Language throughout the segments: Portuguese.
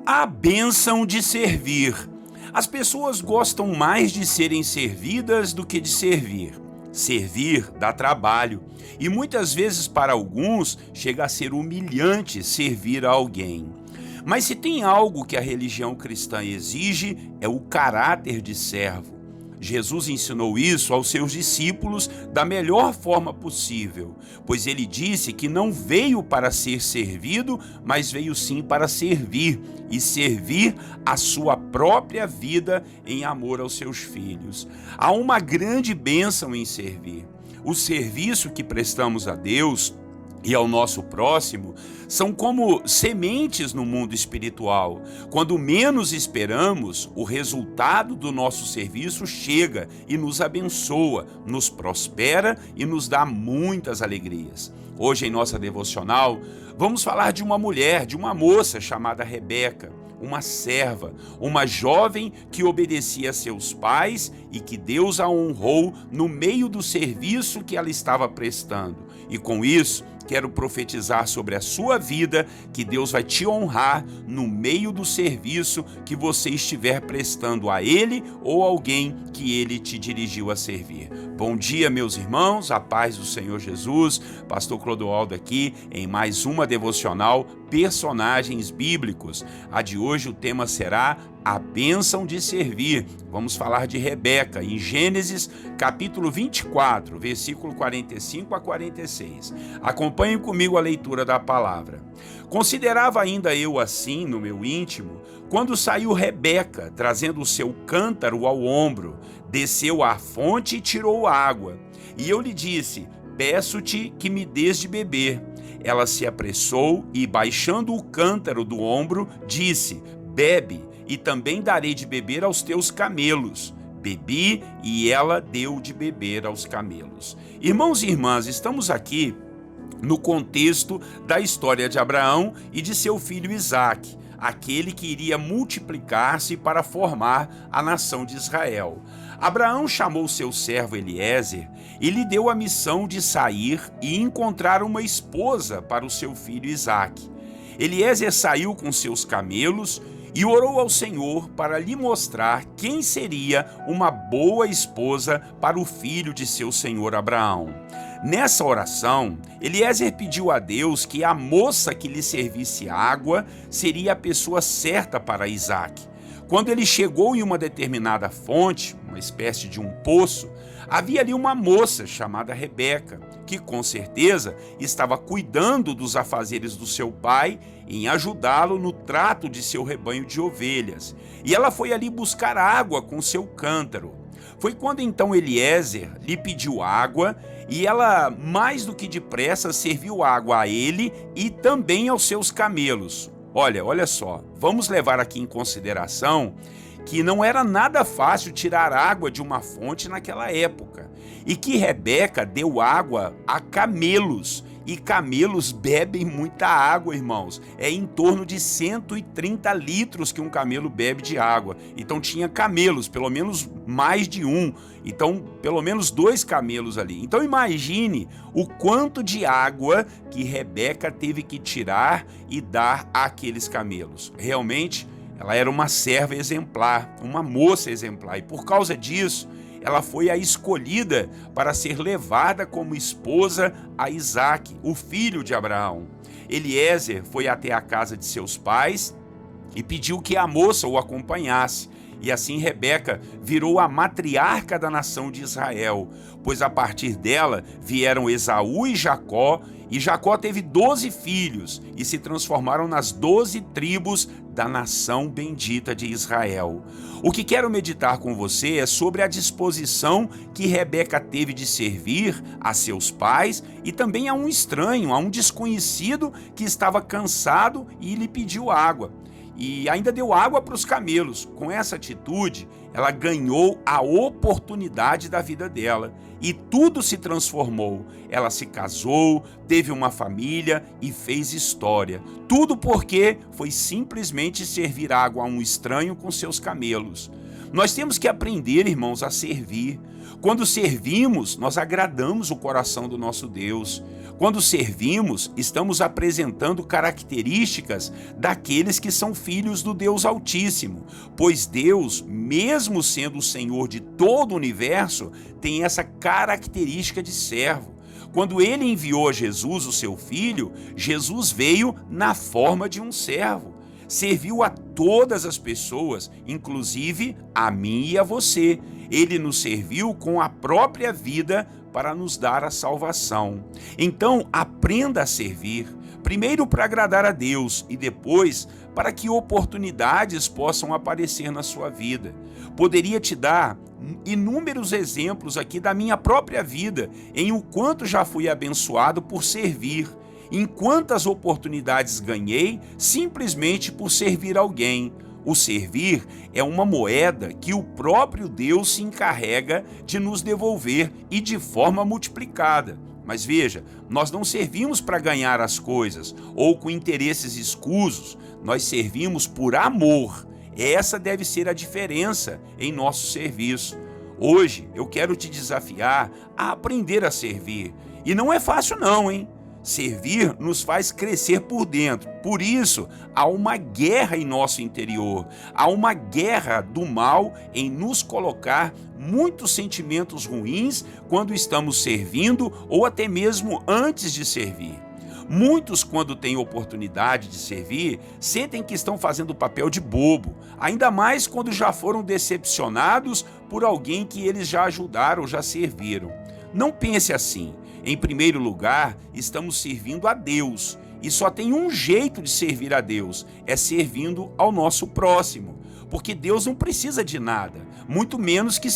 A bênção de servir. As pessoas gostam mais de serem servidas do que de servir. Servir dá trabalho e muitas vezes para alguns chega a ser humilhante servir a alguém. Mas se tem algo que a religião cristã exige é o caráter de servo. Jesus ensinou isso aos seus discípulos da melhor forma possível, pois ele disse que não veio para ser servido, mas veio sim para servir e servir a sua própria vida em amor aos seus filhos. Há uma grande bênção em servir. O serviço que prestamos a Deus e ao nosso próximo são como sementes no mundo espiritual. Quando menos esperamos, o resultado do nosso serviço chega e nos abençoa, nos prospera e nos dá muitas alegrias. Hoje em nossa devocional, vamos falar de uma mulher, de uma moça chamada Rebeca, uma serva, uma jovem que obedecia a seus pais e que Deus a honrou no meio do serviço que ela estava prestando. E com isso, quero profetizar sobre a sua vida que Deus vai te honrar no meio do serviço que você estiver prestando a Ele ou alguém que Ele te dirigiu a servir. Bom dia, meus irmãos, a paz do Senhor Jesus, Pastor Clodoaldo aqui em mais uma devocional Personagens Bíblicos. A de hoje o tema será a bênção de servir. Vamos falar de Rebeca em Gênesis capítulo 24, versículo 45 a 46. Acompanhe comigo a leitura da palavra. Considerava ainda eu assim no meu íntimo, quando saiu Rebeca, trazendo o seu cântaro ao ombro, desceu à fonte e tirou água. E eu lhe disse: peço-te que me dês de beber. Ela se apressou e, baixando o cântaro do ombro, disse: bebe, e também darei de beber aos teus camelos. Bebi, e ela deu de beber aos camelos. Irmãos e irmãs, estamos aqui no contexto da história de Abraão e de seu filho Isaque, aquele que iria multiplicar-se para formar a nação de Israel. Abraão chamou seu servo Eliezer e lhe deu a missão de sair e encontrar uma esposa para o seu filho Isaque. Eliezer saiu com seus camelos e orou ao Senhor para lhe mostrar quem seria uma boa esposa para o filho de seu senhor Abraão. Nessa oração, Eliezer pediu a Deus que a moça que lhe servisse água seria a pessoa certa para Isaque. Quando ele chegou em uma determinada fonte, uma espécie de um poço, havia ali uma moça chamada Rebeca, que com certeza estava cuidando dos afazeres do seu pai, em ajudá-lo no trato de seu rebanho de ovelhas. E ela foi ali buscar água com seu cântaro. Foi quando então Eliezer lhe pediu água e ela, mais do que depressa, serviu água a ele e também aos seus camelos. Olha só, vamos levar aqui em consideração que não era nada fácil tirar água de uma fonte naquela época e que Rebeca deu água a camelos. E camelos bebem muita água, irmãos. É em torno de 130 litros que um camelo bebe de água. Então tinha camelos, pelo menos mais de um. Então, pelo menos 2 camelos ali. Então imagine o quanto de água que Rebeca teve que tirar e dar àqueles camelos. Realmente, ela era uma serva exemplar, uma moça exemplar. E por causa disso, ela foi a escolhida para ser levada como esposa a Isaque, o filho de Abraão. Eliezer foi até a casa de seus pais e pediu que a moça o acompanhasse. E assim Rebeca virou a matriarca da nação de Israel, pois a partir dela vieram Esaú e Jacó teve 12 filhos e se transformaram nas 12 tribos da nação bendita de Israel. O que quero meditar com você é sobre a disposição que Rebeca teve de servir a seus pais e também a um estranho, a um desconhecido que estava cansado e lhe pediu água. E ainda deu água para os camelos. Com essa atitude, ela ganhou a oportunidade da vida dela. E tudo se transformou. Ela se casou, teve uma família e fez história. Tudo porque foi simplesmente servir água a um estranho com seus camelos. Nós temos que aprender, irmãos, a servir. Quando servimos, nós agradamos o coração do nosso Deus. Quando servimos, estamos apresentando características daqueles que são filhos do Deus Altíssimo, pois Deus, mesmo sendo o Senhor de todo o universo, tem essa característica de servo. Quando ele enviou a Jesus, o seu filho, Jesus veio na forma de um servo. Serviu a todas as pessoas, inclusive a mim e a você. Ele nos serviu com a própria vida para nos dar a salvação. Então, aprenda a servir, primeiro para agradar a Deus e depois para que oportunidades possam aparecer na sua vida. Poderia te dar inúmeros exemplos aqui da minha própria vida, em o quanto já fui abençoado por servir, em quantas oportunidades ganhei simplesmente por servir alguém. O servir é uma moeda que o próprio Deus se encarrega de nos devolver e de forma multiplicada. Mas veja, nós não servimos para ganhar as coisas ou com interesses escusos, nós servimos por amor. Essa deve ser a diferença em nosso serviço. Hoje eu quero te desafiar a aprender a servir. E não é fácil não, hein? Servir nos faz crescer por dentro. Por isso, há uma guerra em nosso interior. Há uma guerra do mal em nos colocar muitos sentimentos ruins quando estamos servindo ou até mesmo antes de servir. Muitos, quando têm oportunidade de servir, sentem que estão fazendo o papel de bobo, ainda mais quando já foram decepcionados por alguém que eles já ajudaram ou já serviram. Não pense assim. Em primeiro lugar, estamos servindo a Deus. E só tem um jeito de servir a Deus, é servindo ao nosso próximo. Porque Deus não precisa de nada, muito menos que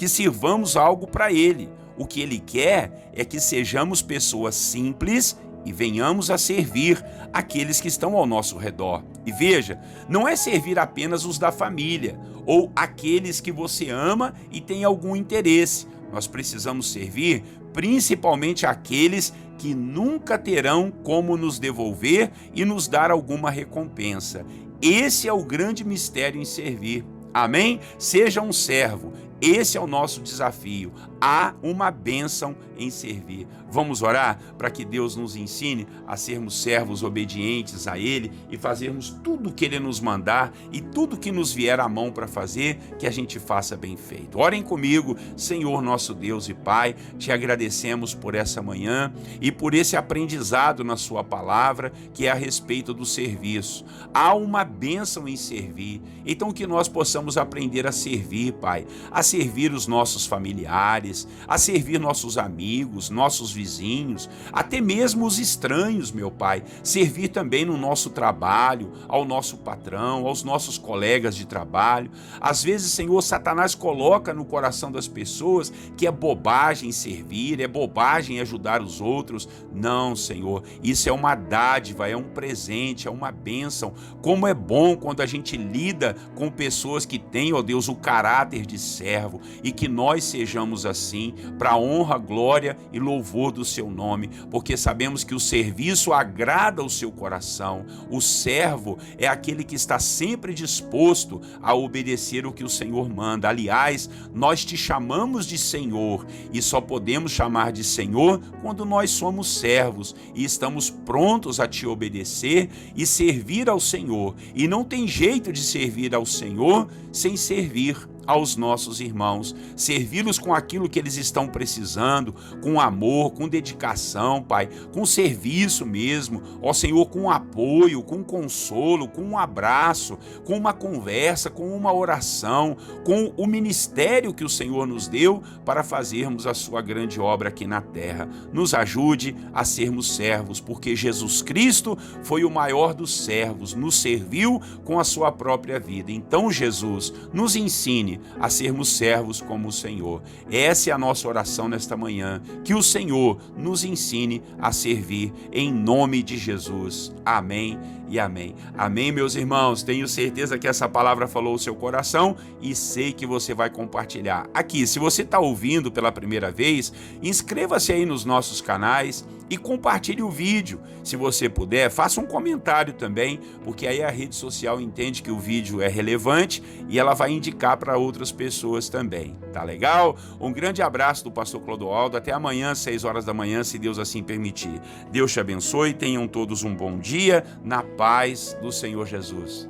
sirvamos algo para Ele. O que Ele quer é que sejamos pessoas simples e venhamos a servir aqueles que estão ao nosso redor. E veja, não é servir apenas os da família ou aqueles que você ama e tem algum interesse. Nós precisamos servir principalmente aqueles que nunca terão como nos devolver e nos dar alguma recompensa. Esse é o grande mistério em servir. Amém? Seja um servo. Esse é o nosso desafio. Há uma bênção em servir. Vamos orar para que Deus nos ensine a sermos servos obedientes a Ele e fazermos tudo o que Ele nos mandar e tudo que nos vier à mão para fazer, que a gente faça bem feito. Orem comigo, Senhor nosso Deus e Pai, te agradecemos por essa manhã e por esse aprendizado na Sua palavra, que é a respeito do serviço. Há uma bênção em servir, então que nós possamos aprender a servir, Pai, a servir os nossos familiares, a servir nossos amigos, nossos vizinhos, até mesmo os estranhos, meu Pai. Servir também no nosso trabalho, ao nosso patrão, aos nossos colegas de trabalho. Às vezes, Senhor, Satanás coloca no coração das pessoas que é bobagem servir, é bobagem ajudar os outros. Não, Senhor, isso é uma dádiva, é um presente, é uma bênção. Como é bom quando a gente lida com pessoas que têm, ó Deus, o caráter de servo, e que nós sejamos assim, para a honra, glória e louvor do seu nome, porque sabemos que o serviço agrada o seu coração. O servo é aquele que está sempre disposto a obedecer o que o Senhor manda. Aliás, nós te chamamos de Senhor e só podemos chamar de Senhor quando nós somos servos e estamos prontos a te obedecer e servir ao Senhor. E não tem jeito de servir ao Senhor sem servir aos nossos irmãos, servi-los com aquilo que eles estão precisando, com amor, com dedicação, Pai, com serviço mesmo, ó Senhor, com apoio, com consolo, com um abraço, com uma conversa, com uma oração, com o ministério que o Senhor nos deu para fazermos a sua grande obra aqui na terra. Nos ajude a sermos servos, porque Jesus Cristo foi o maior dos servos, nos serviu com a sua própria vida. Então, Jesus, nos ensine a sermos servos como o Senhor. Essa é a nossa oração nesta manhã, que o Senhor nos ensine a servir em nome de Jesus. Amém e amém. Amém, meus irmãos. Tenho certeza que essa palavra falou o seu coração e sei que você vai compartilhar. Aqui, se você está ouvindo pela primeira vez, inscreva-se aí nos nossos canais, e compartilhe o vídeo. Se você puder, faça um comentário também, porque aí a rede social entende que o vídeo é relevante e ela vai indicar para outras pessoas também. Tá legal? Um grande abraço do pastor Clodoaldo. Até amanhã, 6 horas da manhã, se Deus assim permitir. Deus te abençoe. Tenham todos um bom dia na paz do Senhor Jesus.